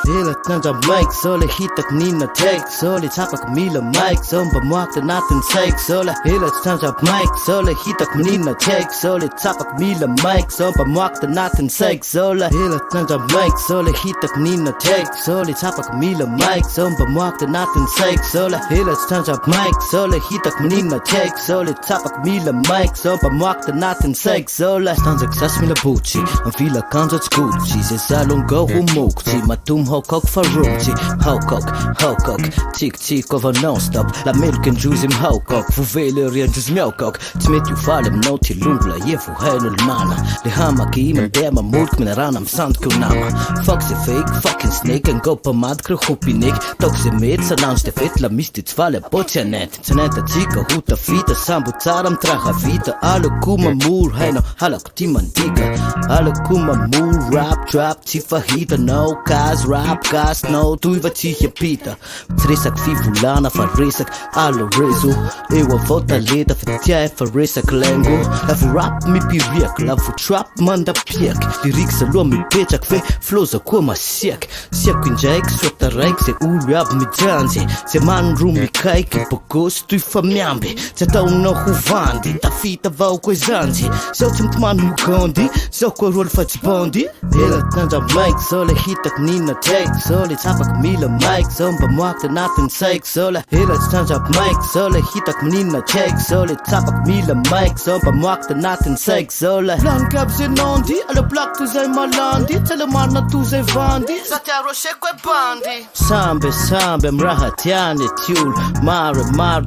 Hela tnandra mic zao le hitako nina take zao le tsapako mila mic zao mba moakta anatin'ny saiko zao la hela tnandra mic zao le hitako nina take zao le tsapako mila mic zao mba moakta anatin'ny saiko zao la hela tnandra mic zao le hitako nina take zao le tsapako mila mic zao mba moakta anatin'ny saiko zao la hela tnandra mic zao le hitako nina take zao le tsapako mila mic zao mba moakta anatin'ny saiko zao la stanzako zasy mila botsy mivila akanjo atsikotsy zay zalongao ho mokotsy matom haokako farotsy haokako tsikotsiko ava non stop la meloko androzy mihaokako vovely riandrozy miaokako tsy mety ho faly aminao ty longo la evo hain'olo mana le hamaky mandeha mamoloko minarana misandoka eo nama fuck ze fake fucking snake angao mpamadika re hopineky taoko ze mety sanandro de fety la misy de tsy faly abotsy anety tsy nentatsika ho tafita sambo tsara mitiraha vita alako mamoro hainao halako ty mandika alako mamoro rap trap tsy fahitanao KAZ rap KAZ-T toy va tsy hiampita tsy resaky fivolana fa resaky alo rezo eo avao talenta fa tia fa resaky lengo lavo rap mipiriaky lavo trap mandapiaky liriky zaloha mipetraky fe floza koa masiaky siako indraiky sota raiky ze olo aby mijanjy ze manro mikaiky bogosy toy fa miamby tsy ataonao ho vandy tafita avao koa zanjy zao tsy mitomany mogandy zao koa roly fa tsy bandy hela tnandra mic zao le hitako nina take zao le tsapako mila mic zao mba moakta anatin'ny saiko zao la hela tnandra mic zao le hitako nina take zao le tsapako mila mic zao mba moakta anatin'ny saiko zao la laniko aby ze nandy ala blak toy zay malandy tsala marina toy zay vandy satiaro aseko e bandy sambe amy raha tiany tiolo maro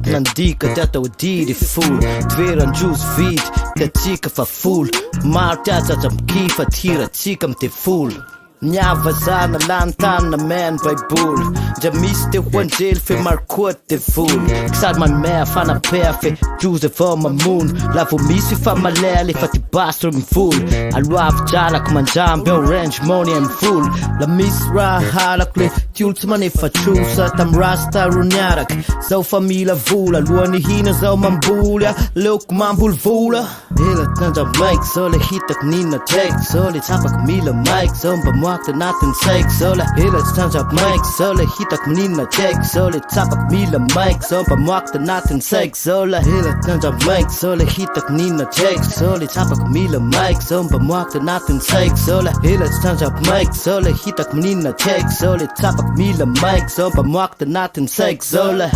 nandika ty atao didy folo toerandrozy vidy tiatsika fa folo maro tiatsatsa mikifa tihiratsika amy te folo miava zana lantana men baiboly ndra misy te ho anjely fe maro koa te voly kisary manome afanapea fe drozy avao mamono la vo misy fa malele fa ty bastro mivoly aloavy dralako manjamby ao range money amy voly la misy raha halako le ty olo tsy manefa trosa tam rasta ro niaraky zao fa mila vola alohan'ny hina zao mamboly leoko mamboly vola hela tnandra mic zao le hitako nina take zao le tsapako mila mic zao mba moakta anatin'ny saiko zao la hela tnandra mic zao le hitako nina take zao le tsapako mila mic zao mba moakta anatin'ny saiko zao la hela tnandra mic zao le hitako nina take zao le tsapako mila mic zao mba moakta anatin'ny saiko zao la hela tnandra mic zao le hitako nina take zao le tsapako mila mic zao mba moakta anatin'ny saiko zao la